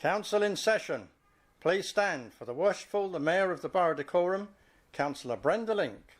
Council in session. Please stand for the Worshipful, the Mayor of the Borough Decorum, Councillor Brenda Link.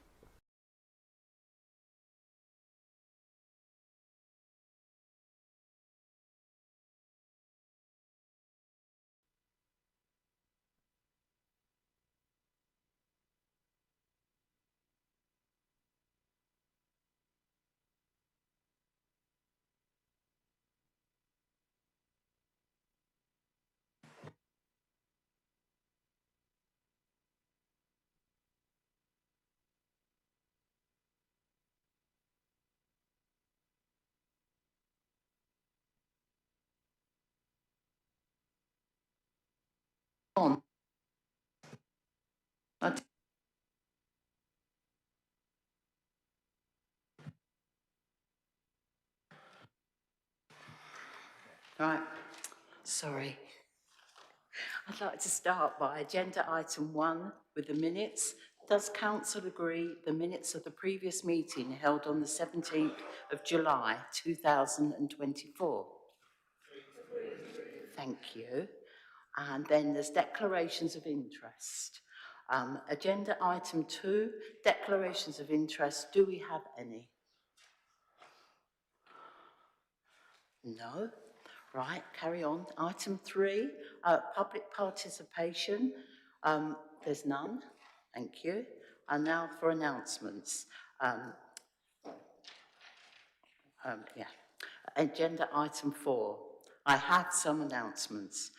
On. Right, sorry. I'd like to start by agenda item 1 with the minutes. Does council agree the minutes of the previous meeting held on the 17th of July 2024? Thank you. And then there's declarations of interest. Agenda item 2, declarations of interest. Do we have any? No. Right, carry on. Item 3, public participation. There's none. Thank you. And now for announcements. Yeah. Agenda item 4. I have some announcements.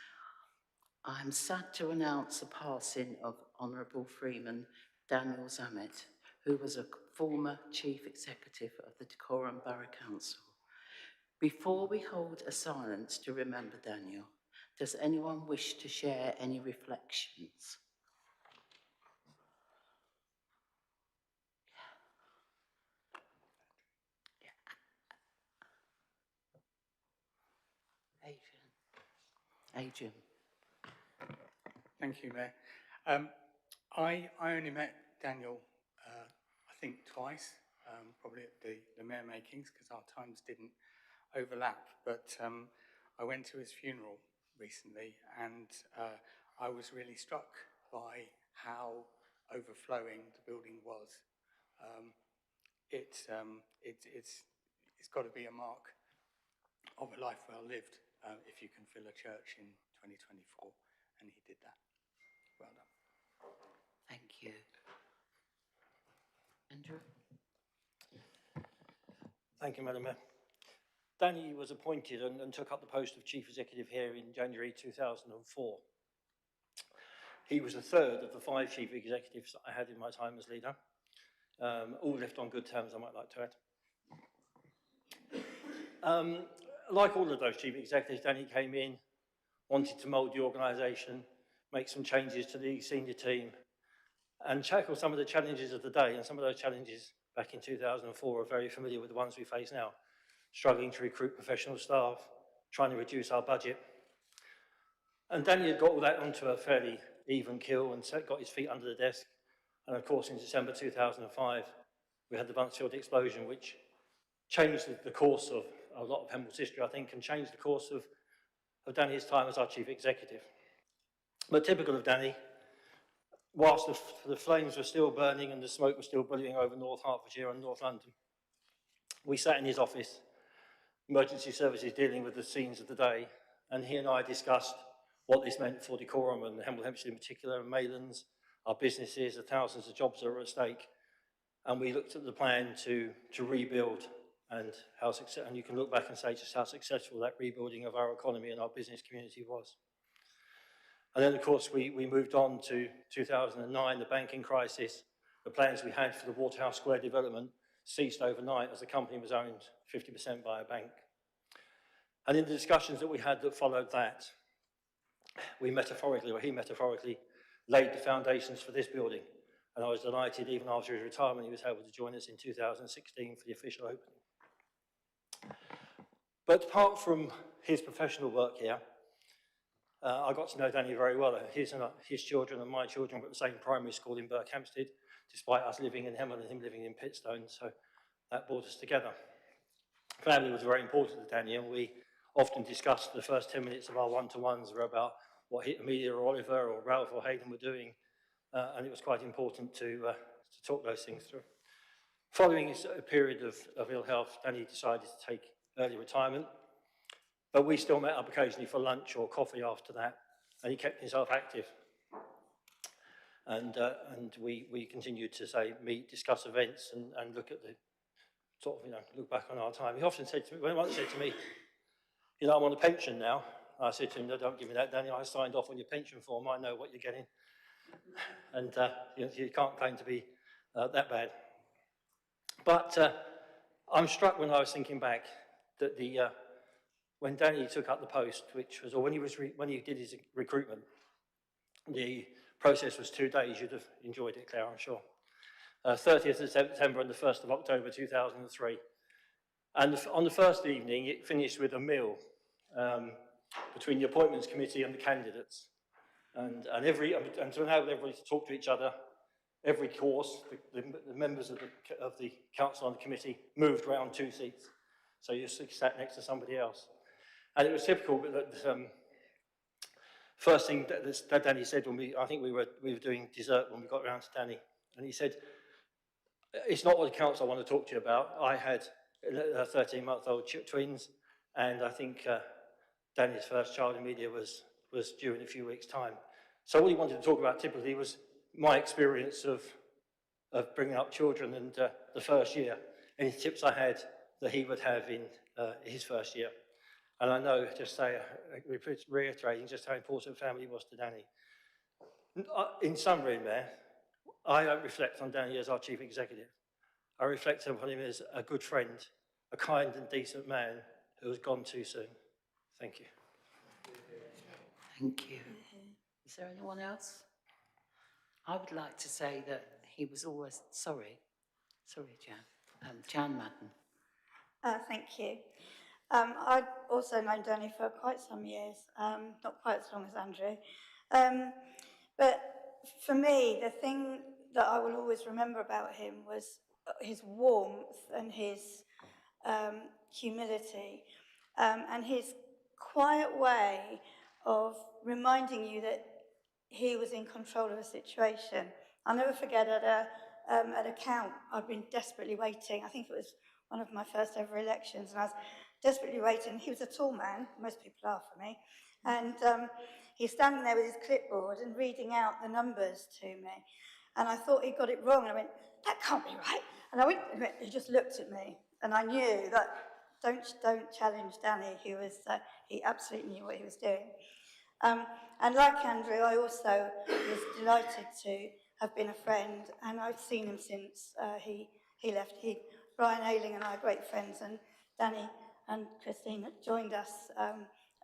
I'm sad to announce the passing of Honourable Freeman Daniel Zamit, who was a former Chief Executive of the Decorum Borough Council. Before we hold a silence to remember Daniel, does anyone wish to share any reflections? Adrian. Thank you, Mayor. I only met Daniel, I think twice, probably at the Mayor Makings, because our times didn't overlap. But I went to his funeral recently, and I was really struck by how overflowing the building was. It's got to be a mark of a life well lived if you can fill a church in 2024, and he did that. Well done. Thank you. Andrew? Thank you, Madam Mayor. Danny was appointed and took up the post of Chief Executive here in January 2004. He was the third of the 5 Chief Executives that I had in my time as leader. All left on good terms, I might like to add. Like all of those Chief Executives, Danny came in, wanted to mould the organisation, make some changes to the senior team, and tackle some of the challenges of the day. And some of those challenges back in 2004 are very familiar with the ones we face now. Struggling to recruit professional staff, trying to reduce our budget. And Danny had got all that onto a fairly even keel and got his feet under the desk. And of course, in December 2005, we had the Buncefield explosion, which changed the course of a lot of Pembroke's history, I think, and changed the course of Danny's time as our Chief Executive. But typical of Danny, whilst the flames were still burning and the smoke was still billowing over North Hertfordshire and North London, we sat in his office, emergency services dealing with the scenes of the day, and he and I discussed what this meant for Decorum and Hemel Hempstead in particular, and Maylands, our businesses, the thousands of jobs that are at stake. And we looked at the plan to rebuild and and you can look back and say just how successful that rebuilding of our economy and our business community was. And then, of course, we moved on to 2009, the banking crisis. The plans we had for the Waterhouse Square development ceased overnight as the company was owned 50% by a bank. And in the discussions that we had that followed that, he metaphorically laid the foundations for this building. And I was delighted, even after his retirement, he was able to join us in 2016 for the official opening. But apart from his professional work here, I got to know Danny very well. His children and my children were at the same primary school in Berkhamsted, despite us living in Hemel and him living in Pitstone, so that brought us together. Family was very important to Danny, and we often discussed the first 10 minutes of our one-to-ones were about what Amelia or Oliver or Ralph or Hayden were doing, and it was quite important to talk those things through. Following a period of ill health, Danny decided to take early retirement, but we still met up occasionally for lunch or coffee after that, and he kept himself active. And we continued to meet, discuss events, and look at the look back on our time. He often said to me, once said to me, I'm on a pension now. I said to him, no, don't give me that, Danny. I signed off on your pension form. I know what you're getting. And you can't claim to be that bad. But I'm struck when I was thinking back that when Danny took up the post, which was, or when he did his recruitment, the process was 2 days. You'd have enjoyed it, Claire, I'm sure. 30th of September and the 1st of October 2003. And on the first evening, it finished with a meal between the appointments committee and the candidates. And to enable everybody to talk to each other, every course, the members of the council and the committee moved around 2 seats. So you sat next to somebody else. And it was typical that first thing that Danny said when I think we were doing dessert when we got around to Danny, and he said, "It's not what the council I want to talk to you about. I had 13-month-old twins, and I think Danny's first child, Amelia, was due in a few weeks' time. So what he wanted to talk about typically was my experience of bringing up children and the first year, any tips I had that he would have in his first year. And I know, reiterating just how important family was to Danny. In summary, Mayor, I don't reflect on Danny as our chief executive. I reflect upon him as a good friend, a kind and decent man who has gone too soon. Thank you. Thank you. Is there anyone else? I would like to say that he was always, sorry, Jan. Jan Madden. Thank you. I've also known Danny for quite some years, not quite as long as Andrew. But for me, the thing that I will always remember about him was his warmth and his humility and his quiet way of reminding you that he was in control of a situation. I'll never forget at a count, I'd been desperately waiting. I think it was one of my first ever elections, and I was desperately waiting. He was a tall man, most people are for me, and he's standing there with his clipboard and reading out the numbers to me. And I thought he got it wrong, and I went, that can't be right. And he just looked at me, and I knew that don't challenge Danny. He absolutely knew what he was doing. And like Andrew, I also was delighted to have been a friend, and I've seen him since he left. Brian Ayling and I are great friends, and Danny and Christine joined us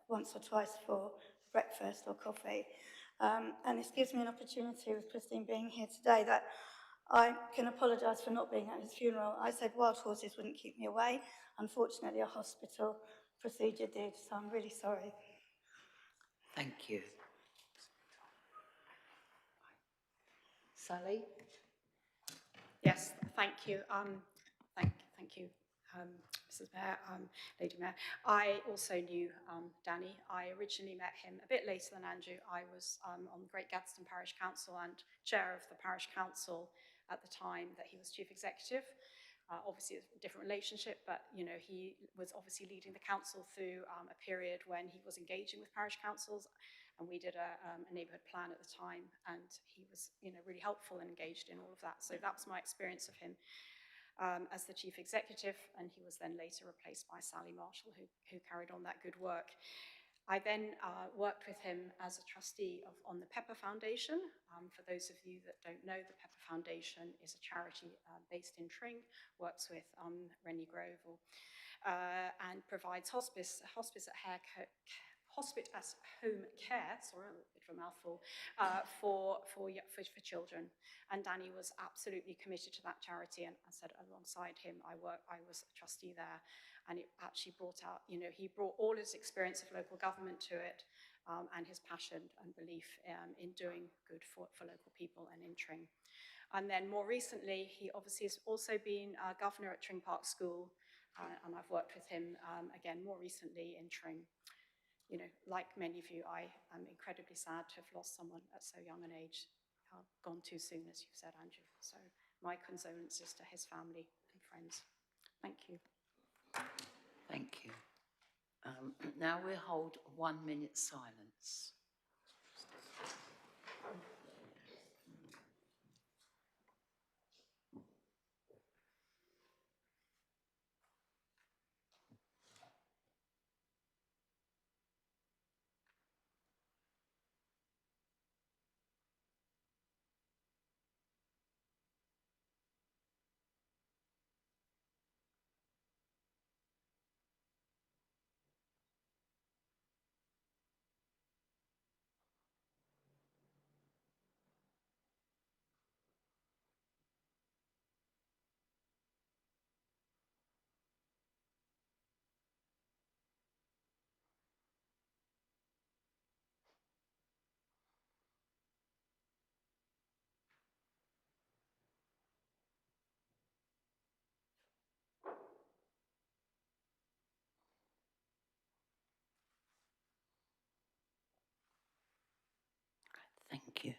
once or twice for breakfast or coffee. And this gives me an opportunity, with Christine being here today, that I can apologise for not being at his funeral. I said wild horses wouldn't keep me away. Unfortunately, a hospital procedure did, so I'm really sorry. Thank you. Sally? Yes, thank you. Thank you, Mrs. Mayor, Lady Mayor. I also knew Danny. I originally met him a bit later than Andrew. I was on the Great Gadsden Parish Council and chair of the Parish Council at the time that he was chief executive. Obviously, a different relationship, but he was obviously leading the council through a period when he was engaging with parish councils, and we did a neighbourhood plan at the time, and he was really helpful and engaged in all of that. So that was my experience of him as the chief executive, and he was then later replaced by Sally Marshall, who carried on that good work. I then worked with him as a trustee on the Pepper Foundation. For those of you that don't know, the Pepper Foundation is a charity based in Tring, works with Rennie Grove, and provides hospice at home care, sorry, a bit of a mouthful, for children. And Danny was absolutely committed to that charity, and I said alongside him, I was a trustee there, and it actually brought out, he brought all his experience of local government to it, and his passion and belief in doing good for local people and in Tring. And then more recently, he obviously has also been governor at Tring Park School, and I've worked with him again more recently interim. You know, like many of you, I am incredibly sad to have lost someone at so young an age, gone too soon, as you've said, Andrew. So my condolences to his family and friends. Thank you. Thank you. Now we'll hold 1 minute silence. Thank you.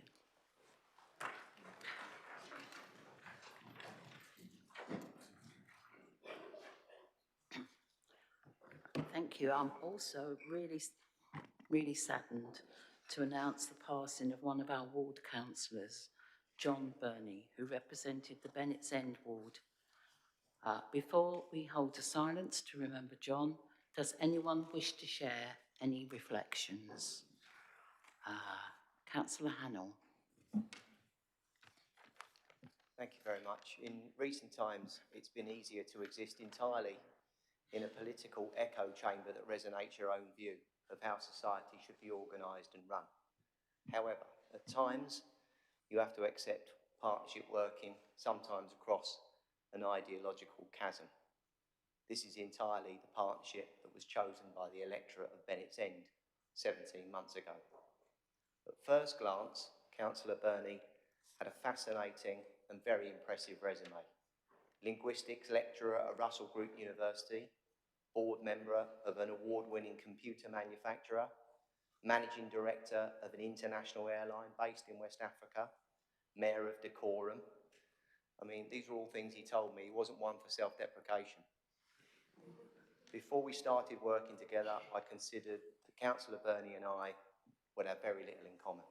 Thank you. I'm also really saddened to announce the passing of one of our ward councillors, John Burney, who represented the Bennett's End ward. Before we hold a silence to remember John, does anyone wish to share any reflections? Councillor Hannell. Thank you very much. In recent times, it's been easier to exist entirely in a political echo chamber that resonates your own view of how society should be organised and run. However, at times, you have to accept partnership working, sometimes across an ideological chasm. This is entirely the partnership that was chosen by the electorate of Bennett's End 17 months ago. At first glance, Councillor Burney had a fascinating and very impressive resume. Linguistics lecturer at Russell Group University, board member of an award-winning computer manufacturer, managing director of an international airline based in West Africa, mayor of Decorum. I mean, these are all things he told me. He wasn't one for self-deprecation. Before we started working together, I considered that Councillor Burney and I would have very little in common.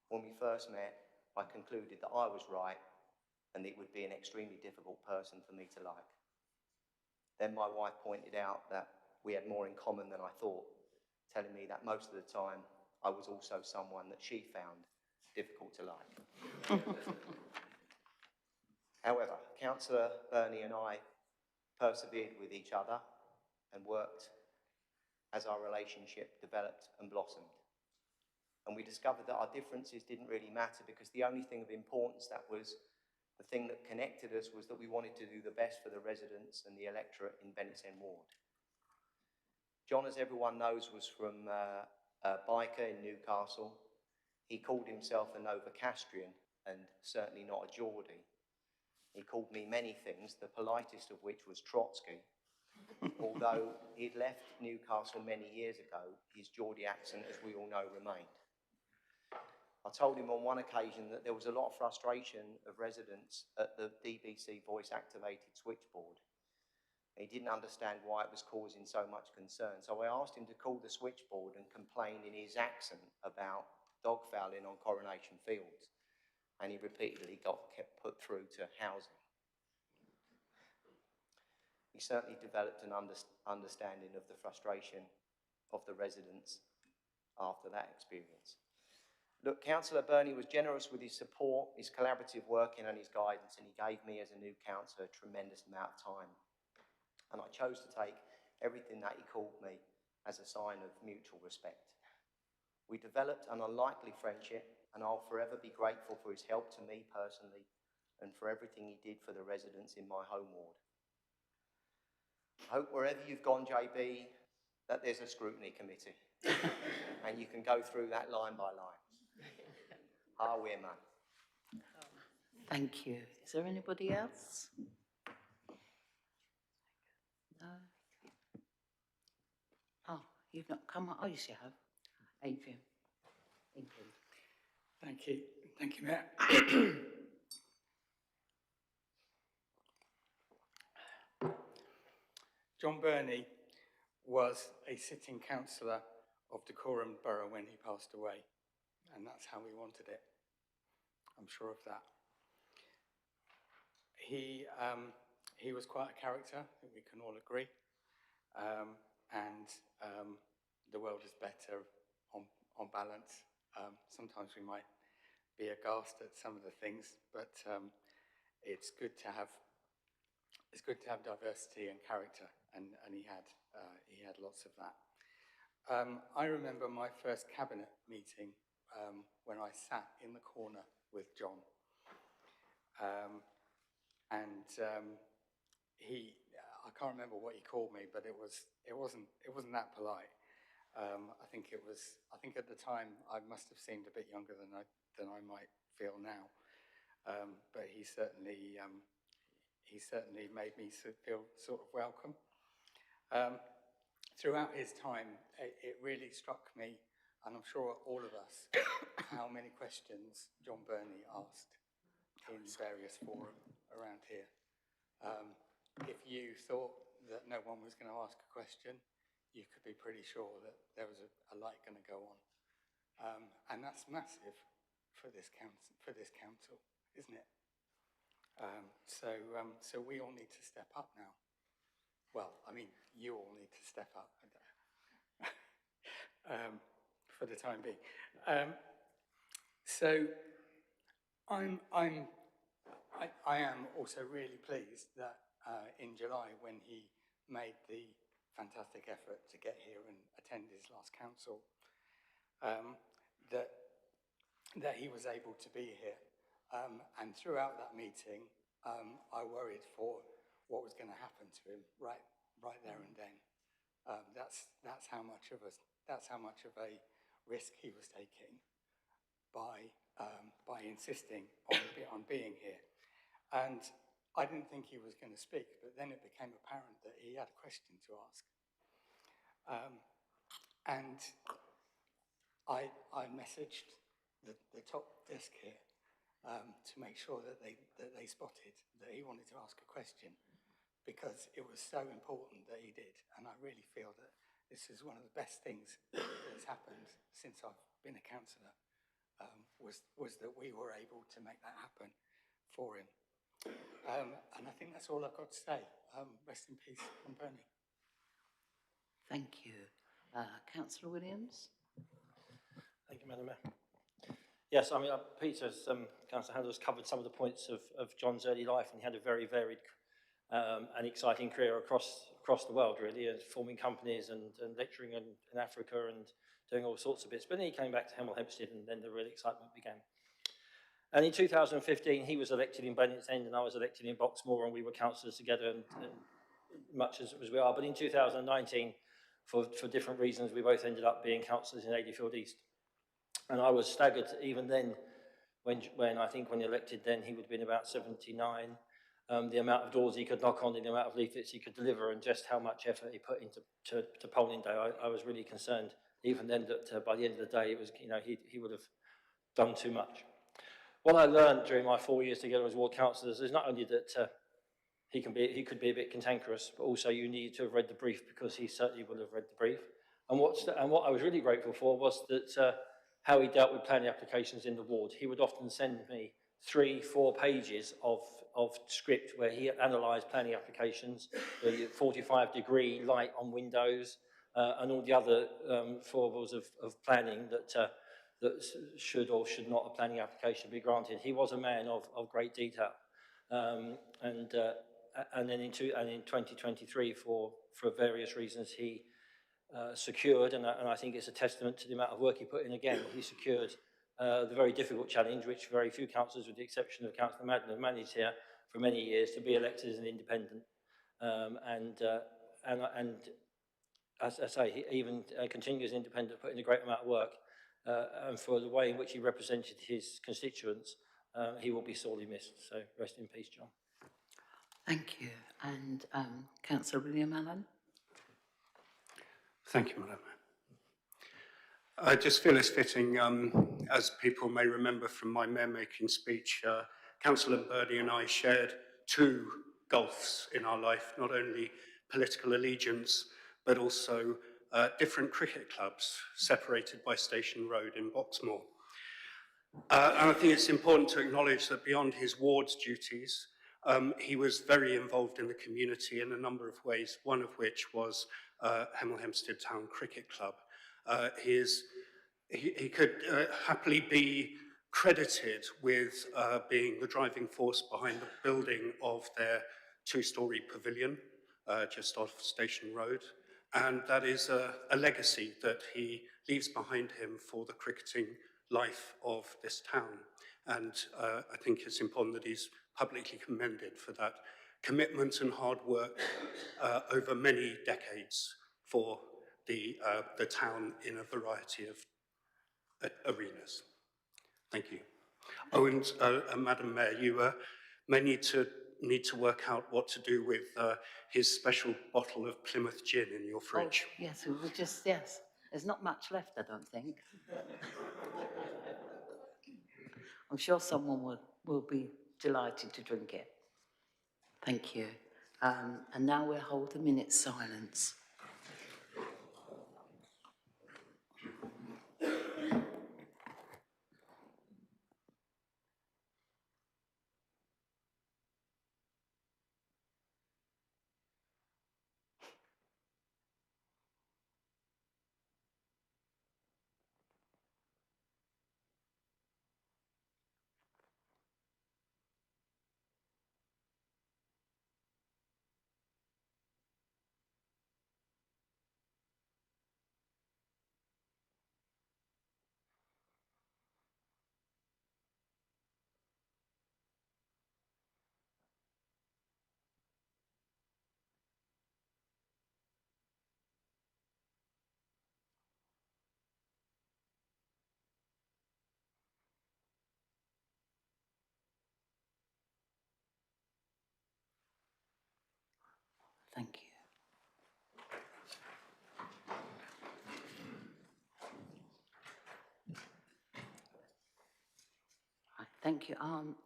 When we first met, I concluded that I was right and it would be an extremely difficult person for me to like. Then my wife pointed out that we had more in common than I thought, telling me that most of the time I was also someone that she found difficult to like. However, Councillor Burney and I persevered with each other and worked as our relationship developed and blossomed. And we discovered that our differences didn't really matter, because the only thing of importance that was the thing that connected us was that we wanted to do the best for the residents and the electorate in Bennett's End ward. John, as everyone knows, was from a biker in Newcastle. He called himself a Novocastrian and certainly not a Geordie. He called me many things, the politest of which was Trotsky. Although he'd left Newcastle many years ago, his Geordie accent, as we all know, remained. I told him on one occasion that there was a lot of frustration of residents at the DBC voice-activated switchboard. He didn't understand why it was causing so much concern. So I asked him to call the switchboard and complain in his accent about dog fouling on Coronation Fields. And he repeatedly kept put through to housing. He certainly developed an understanding of the frustration of the residents after that experience. Look, Councillor Burney was generous with his support, his collaborative working and his guidance, and he gave me as a new councillor a tremendous amount of time. And I chose to take everything that he called me as a sign of mutual respect. We developed an unlikely friendship, and I'll forever be grateful for his help to me personally and for everything he did for the residents in my home ward. I hope wherever you've gone, JB, that there's a scrutiny committee and you can go through that line by line. We're man. Thank you. Is there anybody else? Oh, you've not come up. Oh, yes, you have. Adrian, England. Thank you. Thank you, Mayor. John Burney was a sitting councillor of Dacorum Borough when he passed away, and that's how we wanted it. I'm sure of that. He was quite a character, I think we can all agree, and the world is better on balance. Sometimes we might be aghast at some of the things, but it's good to have diversity and character, and he had lots of that. I remember my first cabinet meeting when I sat in the corner with John, I can't remember what he called me, but it wasn't that polite. I think at the time I must have seemed a bit younger than I might feel now, but he certainly made me feel sort of welcome. Throughout his time, it really struck me, and I'm sure all of us, how many questions John Burney asked in various forums around here. If you thought that no one was going to ask a question, you could be pretty sure that there was a light going to go on. And that's massive for this council, isn't it? So we all need to step up now. Well, I mean, you all need to step up for the time being. So I am also really pleased that in July, when he made the fantastic effort to get here and attend his last council, that he was able to be here. And throughout that meeting, I worried for what was going to happen to him right there and then. That's how much of a risk he was taking by insisting on being here. And I didn't think he was going to speak, but then it became apparent that he had a question to ask. And I messaged the top desk here to make sure that they spotted that he wanted to ask a question, because it was so important that he did. And I really feel that this is one of the best things that's happened since I've been a councillor, was that we were able to make that happen for him. And I think that's all I've got to say. Rest in peace, John Burney. Thank you. Councillor Williams? Thank you, Madam Mayor. Yes, I mean, Peter's, Councillor Handel has covered some of the points of John's early life, and he had a very varied and exciting career across the world, really, forming companies and lecturing in Africa and doing all sorts of bits. But then he came back to Hemel Hempstead, and then the real excitement began. And in 2015, he was elected in Bennett's End, and I was elected in Boxmoor, and we were councillors together, and much as we are. But in 2019, for different reasons, we both ended up being councillors in Adeyfield East. And I was staggered even then, when I think when he elected then, he would have been about 79. The amount of doors he could knock on, and the amount of leaflets he could deliver, and just how much effort he put into polling day. I was really concerned even then that by the end of the day, it was, he would have done too much. What I learned during my 4 years together as ward councillors is not only that he could be a bit cantankerous, but also you need to have read the brief, because he certainly would have read the brief. And what I was really grateful for was that how he dealt with planning applications in the ward. He would often send me 3-4 pages of script where he analysed planning applications, the 45-degree light on windows, and all the other foibles of planning that should or should not a planning application be granted. He was a man of great detail. And then in 2023, for various reasons, he secured, and I think it's a testament to the amount of work he put in again, he secured the very difficult challenge, which very few councillors, with the exception of Councillor Madden, have managed here for many years, to be elected as an independent. And as I say, he even continues independent, putting a great amount of work, and for the way in which he represented his constituents, he will be sorely missed. So rest in peace, John. Thank you. And Councillor William Allen. Thank you, Madam Mayor. I just feel it's fitting, as people may remember from my mayor-making speech, Councillor Birdie and I shared two gulfs in our life, not only political allegiance, but also different cricket clubs separated by Station Road in Boxmoor. And I think it's important to acknowledge that beyond his ward's duties, he was very involved in the community in a number of ways, one of which was Hemel Hempstead Town Cricket Club. He could happily be credited with being the driving force behind the building of their two-storey pavilion just off Station Road. And that is a legacy that he leaves behind him for the cricketing life of this town. And I think it's important that he's publicly commended for that commitment and hard work over many decades for the town in a variety of arenas. Thank you. Oh, and Madam Mayor, you may need to work out what to do with his special bottle of Plymouth gin in your fridge. Oh, yes, we were just, yes. There's not much left, I don't think. I'm sure someone will be delighted to drink it. Thank you. And now we'll hold a minute's silence. Thank you. Right, thank you.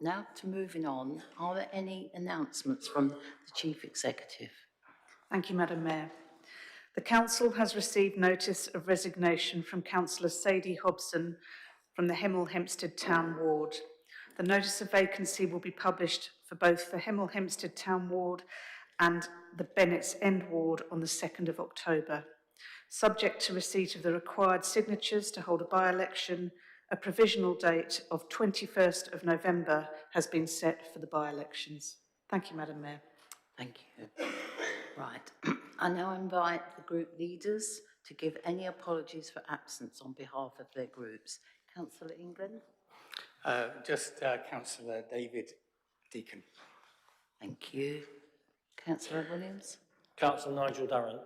Now to moving on, are there any announcements from the Chief Executive? Thank you, Madam Mayor. The Council has received notice of resignation from Councillor Sadie Hobson from the Hemel Hempstead Town Ward. The notice of vacancy will be published for both the Hemel Hempstead Town Ward and the Bennett's End Ward on the 2nd of October. Subject to receipt of the required signatures to hold a by-election, a provisional date of 21st of November has been set for the by-elections. Thank you, Madam Mayor. Thank you. Right. I now invite the group leaders to give any apologies for absence on behalf of their groups. Councillor England? Councillor David Deacon. Thank you. Councillor Williams? Councillor Nigel Durrant.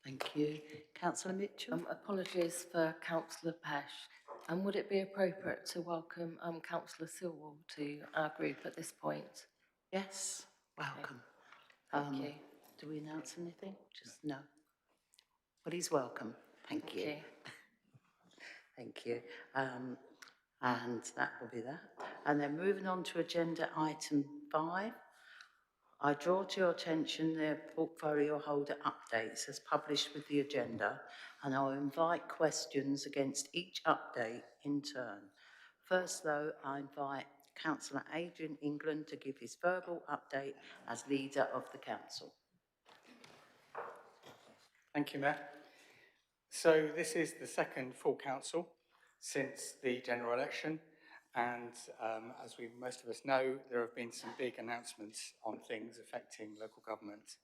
Thank you. Councillor Mitchell? Apologies for Councillor Pesh. Would it be appropriate to welcome Councillor Silwell to our group at this point? Yes, welcome. Thank you. Do we announce anything? Just no. But he's welcome. Thank you. Thank you. And that will be that. And then moving on to agenda item 5. I draw to your attention the portfolio holder updates as published with the agenda, and I'll invite questions against each update in turn. First, though, I invite Councillor Adrian England to give his verbal update as leader of the council. Thank you, Mayor. So this is the second full council since the general election, and as most of us know, there have been some big announcements on things affecting local government,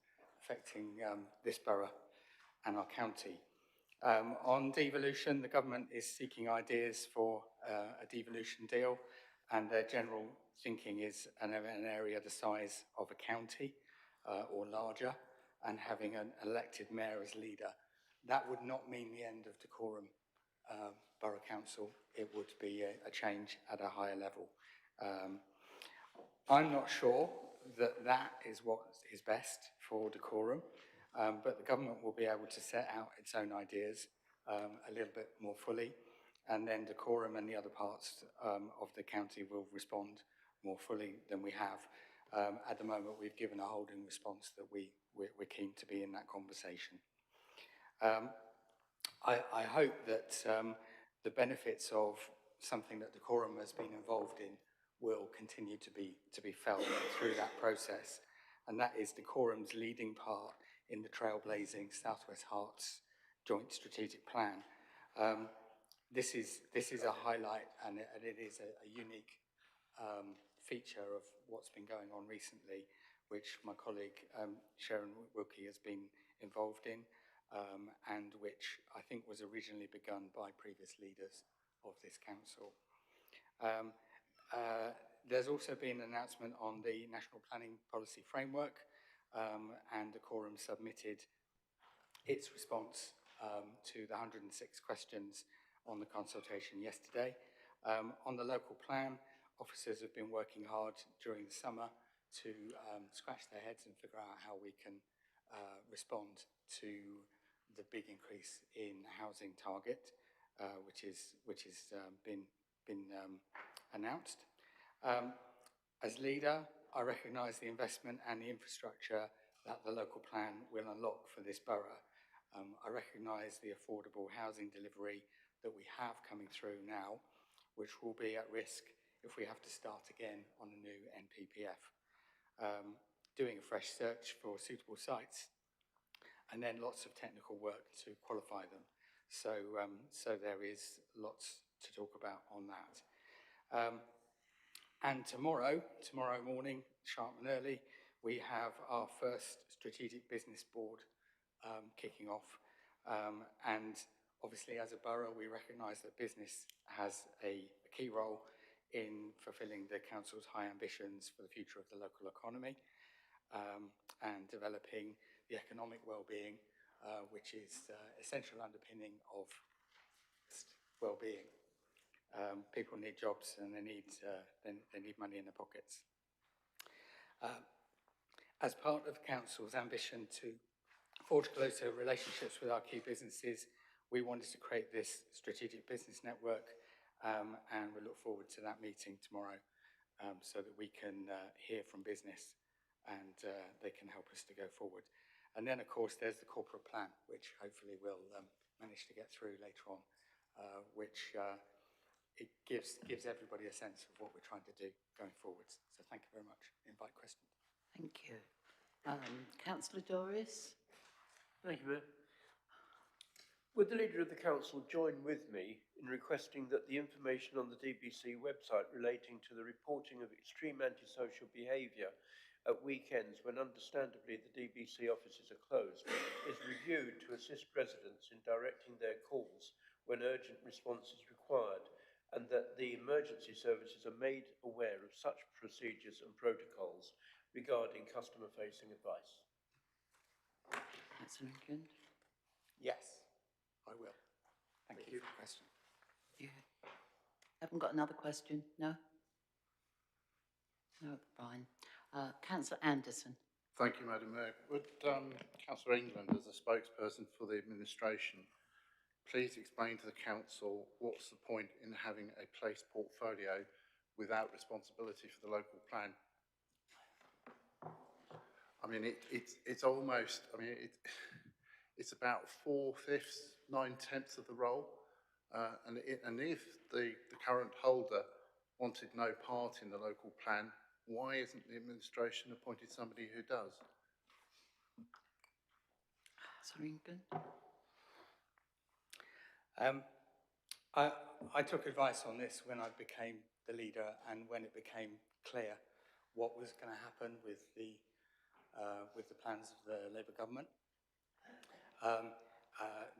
affecting this borough and our county. On devolution, the government is seeking ideas for a devolution deal, and their general thinking is an area the size of a county or larger, and having an elected mayor as leader. That would not mean the end of decorum borough council. It would be a change at a higher level. I'm not sure that is what is best for decorum, but the government will be able to set out its own ideas a little bit more fully, and then decorum and the other parts of the county will respond more fully than we have. At the moment, we've given a holding response that we're keen to be in that conversation. I hope that the benefits of something that decorum has been involved in will continue to be felt through that process, and that is decorum's leading part in the trailblazing Southwest Hearts Joint Strategic Plan. This is a highlight, and it is a unique feature of what's been going on recently, which my colleague Sharon Wilkie has been involved in, and which I think was originally begun by previous leaders of this council. There's also been an announcement on the National Planning Policy Framework, and decorum submitted its response to the 106 questions on the consultation yesterday. On the local plan, officers have been working hard during the summer to scratch their heads and figure out how we can respond to the big increase in housing target, which has been announced. As leader, I recognise the investment and the infrastructure that the local plan will unlock for this borough. I recognise the affordable housing delivery that we have coming through now, which will be at risk if we have to start again on a new NPPF. Doing a fresh search for suitable sites, and then lots of technical work to qualify them. So there is lots to talk about on that. And tomorrow morning, sharp and early, we have our first strategic business board kicking off. And obviously, as a borough, we recognise that business has a key role in fulfilling the council's high ambitions for the future of the local economy, and developing the economic well-being, which is essential underpinning of well-being. People need jobs, and they need money in their pockets. As part of council's ambition to forge closer relationships with our key businesses, we wanted to create this strategic business network, and we look forward to that meeting tomorrow, so that we can hear from business and they can help us to go forward. And then, of course, there's the corporate plan, which hopefully we'll manage to get through later on, which it gives everybody a sense of what we're trying to do going forwards. So thank you very much. Invite questions. Thank you. Councillor Doris? Thank you, Mayor. Would the Leader of the Council join with me in requesting that the information on the DBC website relating to the reporting of extreme antisocial behaviour at weekends when understandably the DBC offices are closed is reviewed to assist residents in directing their calls when urgent response is required, and that the emergency services are made aware of such procedures and protocols regarding customer-facing advice? Councillor England? Yes, I will. Thank you for the question. You haven't got another question? No? No, fine. Councillor Anderson? Thank you, Madam Mayor. Would Councillor England, as a spokesperson for the administration, please explain to the council what's the point in having a place portfolio without responsibility for the local plan? I mean, it's almost, I mean, it's about 4/5, 9/10 of the role. And if the current holder wanted no part in the local plan, why isn't the administration appointed somebody who does? Councillor England? I took advice on this when I became the leader and when it became clear what was going to happen with the plans of the Labour government.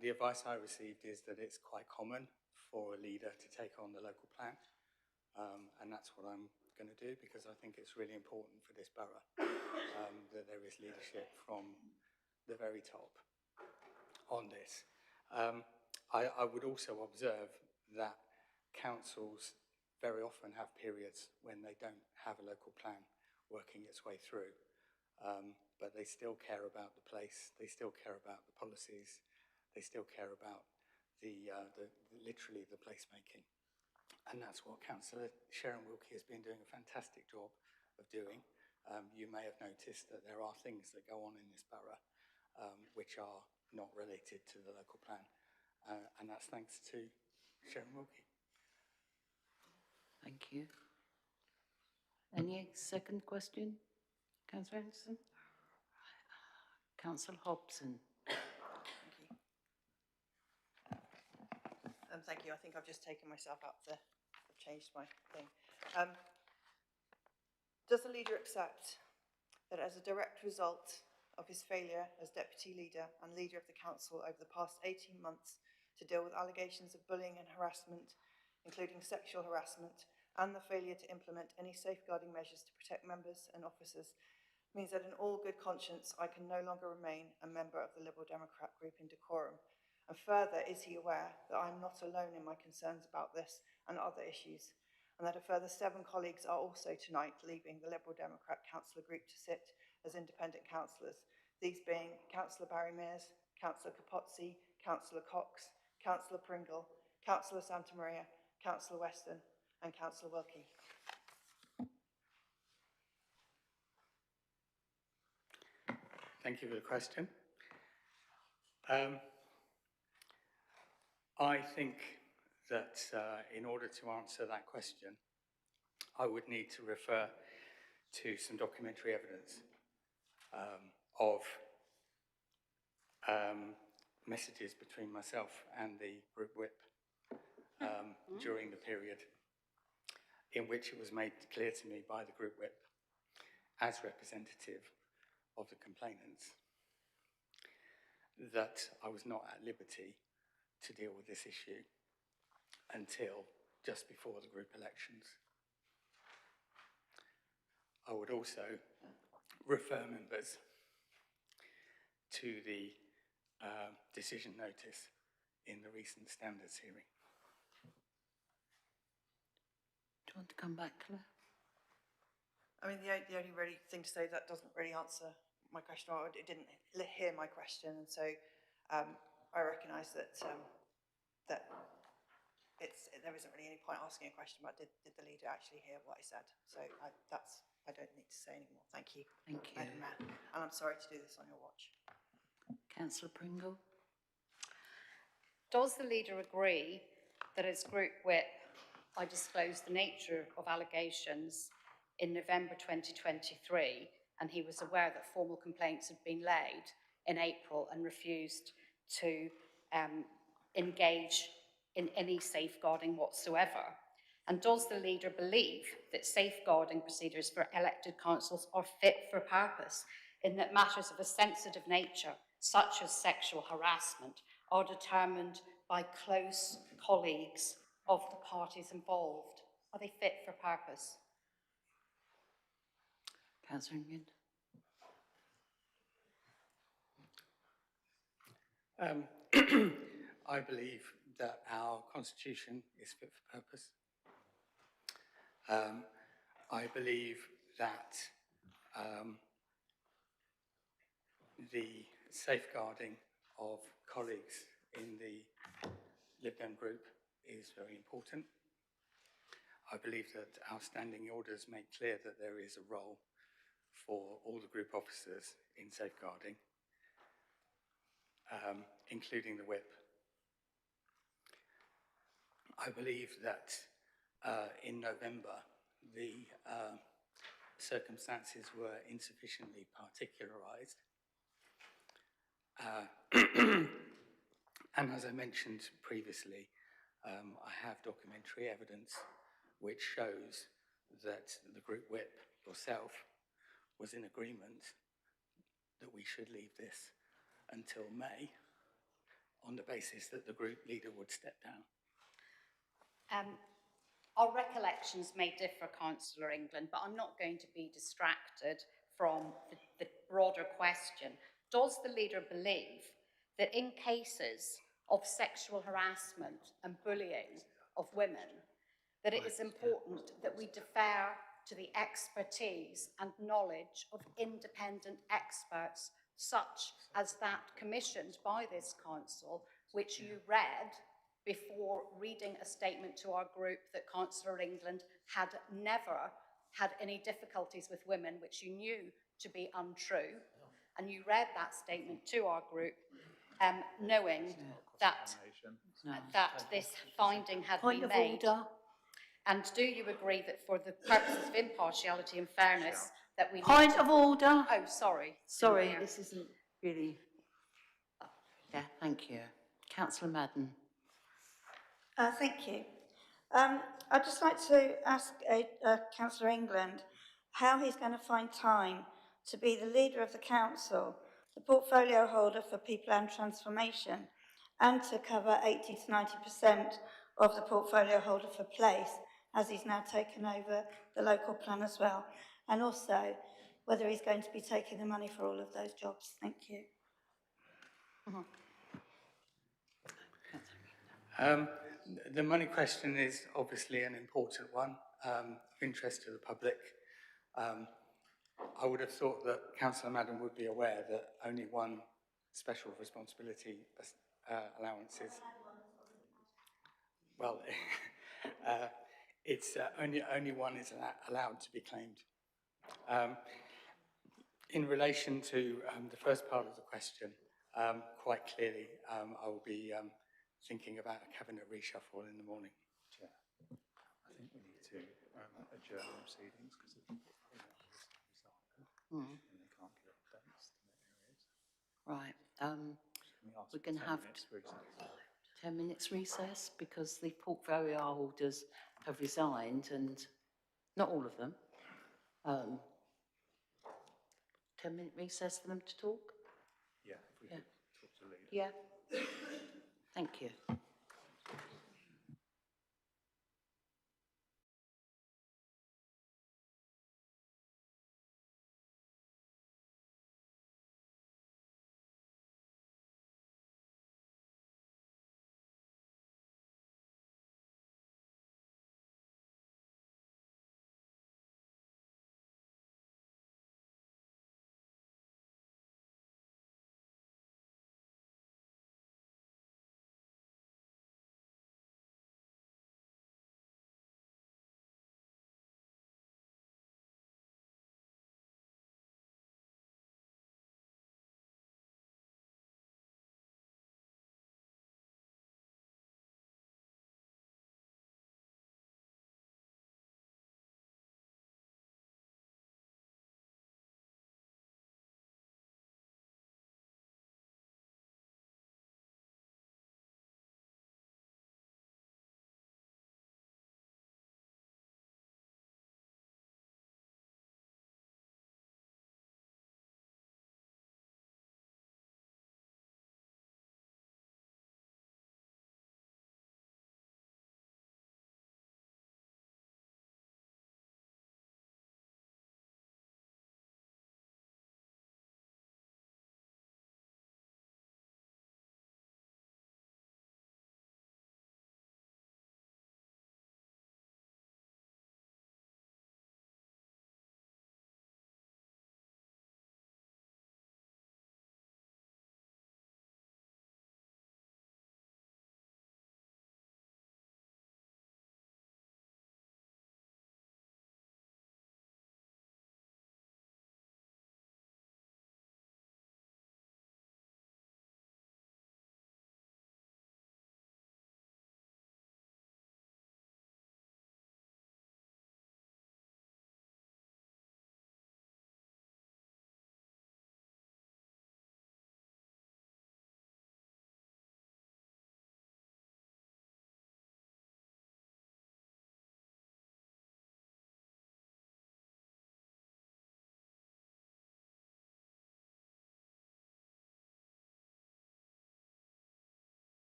The advice I received is that it's quite common for a leader to take on the local plan, and that's what I'm going to do, because I think it's really important for this borough that there is leadership from the very top on this. I would also observe that councils very often have periods when they don't have a local plan, working its way through. But they still care about the place, they still care about the policies, they still care about literally the placemaking. And that's what Councillor Sharon Wilkie has been doing a fantastic job of doing. You may have noticed that there are things that go on in this borough which are not related to the local plan. And that's thanks to Sharon Wilkie. Thank you. Any second question? Councillor Anderson? Councillor Hobson. Thank you. I think I've just taken myself out I've changed my thing. Does the leader accept that as a direct result of his failure as deputy leader and leader of the council over the past 18 months to deal with allegations of bullying and harassment, including sexual harassment, and the failure to implement any safeguarding measures to protect members and officers, means that in all good conscience I can no longer remain a member of the Liberal Democrat group in decorum? And further, is he aware that I'm not alone in my concerns about this and other issues, and that a further 7 colleagues are also tonight leaving the Liberal Democrat councillor group to sit as independent councillors, these being Councillor Barry Mears, Councillor Capozzi, Councillor Cox, Councillor Pringle, Councillor Santa Maria, Councillor Weston and Councillor Wilkie. Thank you for the question. I think that in order to answer that question, I would need to refer to some documentary evidence of messages between myself and the group whip during the period in which it was made clear to me by the group whip as representative of the complainants that I was not at liberty to deal with this issue until just before the group elections. I would also refer members to the decision notice in the recent standards hearing. Do you want to come back, Claire? I mean, the only really thing to say that doesn't really answer my question, or it didn't hear my question, and so I recognise that that there isn't really any point asking a question about did the leader actually hear what I said. So I don't need to say any more. Thank you. Thank you. Madam Mayor. And I'm sorry to do this on your watch. Councillor Pringle. Does the leader agree that as group whip, I disclosed the nature of allegations in November 2023, and he was aware that formal complaints had been laid in April and refused to engage in any safeguarding whatsoever? And does the leader believe that safeguarding procedures for elected councils are fit for purpose, in that matters of a sensitive nature, such as sexual harassment, are determined by close colleagues of the parties involved? Are they fit for purpose? Councillor Nguyen. I believe that our constitution is fit for purpose. I believe that the safeguarding of colleagues in the Lib Dem group is very important. I believe that our standing orders make clear that there is a role for all the group officers in safeguarding, including the whip. I believe that in November, the circumstances were insufficiently particularised. And as I mentioned previously, I have documentary evidence which shows that the group whip, yourself, was in agreement that we should leave this until May on the basis that the group leader would step down. Our recollections may differ, Councillor England, but I'm not going to be distracted from the broader question. Does the leader believe that in cases of sexual harassment and bullying of women, that it is important that we defer to the expertise and knowledge of independent experts, such as that commissioned by this council, which you read before reading a statement to our group that Councillor England had never had any difficulties with women, which you knew to be untrue. And you read that statement to our group, knowing that this finding had been made. Point of order. And do you agree that for the purposes of impartiality and fairness, that we need Point of order. Oh, sorry. Sorry, this isn't really... Yeah, thank you. Councillor Madden. Thank you. I'd just like to ask Councillor England how he's going to find time to be the leader of the council, the portfolio holder for people and transformation, and to cover 80 to 90% of the portfolio holder for place, as he's now taken over the local plan as well, and also whether he's going to be taking the money for all of those jobs. Thank you. The money question is obviously an important one, of interest to the public. I would have thought that Councillor Madden would be aware that only one special responsibility allowance is... Well, it's only one is allowed to be claimed. In relation to the first part of the question, quite clearly, I will be thinking about a cabinet reshuffle in the morning. Chair, I think we need to adjourn the proceedings because the and they can't give updates to the areas. Right. We're going to have 10 minutes recess because the portfolio holders have resigned, and not all of them. 10-minute recess for them to talk? Yeah, if we could talk to the leader. Yeah. Thank you.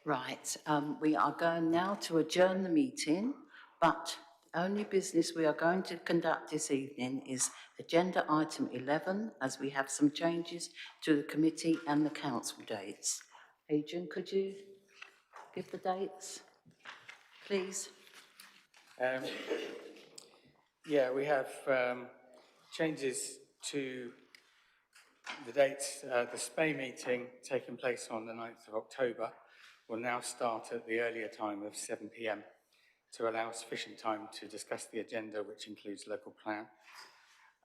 Right, we are going now to adjourn the meeting, but only business we are going to conduct this evening is agenda item 11, as we have some changes to the committee and the council dates. Adrian, could you give the dates, please? Yeah, we have changes to the dates. The SPAY meeting taking place on the 9th of October will now start at the earlier time of 7 p.m. to allow sufficient time to discuss the agenda, which includes local plan.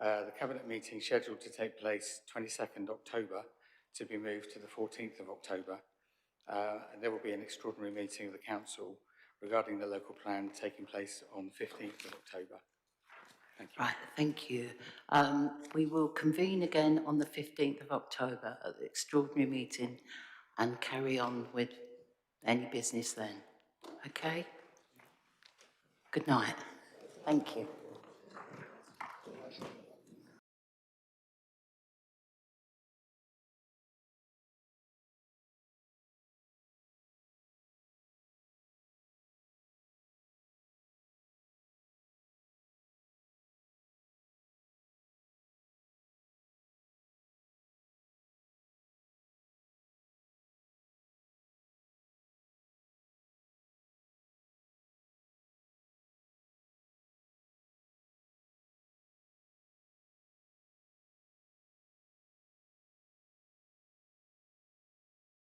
The Cabinet meeting scheduled to take place 22nd October to be moved to the 14th of October. And there will be an extraordinary meeting of the Council regarding the local plan taking place on the 15th of October. Thank you. Right, thank you. We will convene again on the 15th of October at the extraordinary meeting and carry on with any business then. Okay? Good night. Thank you.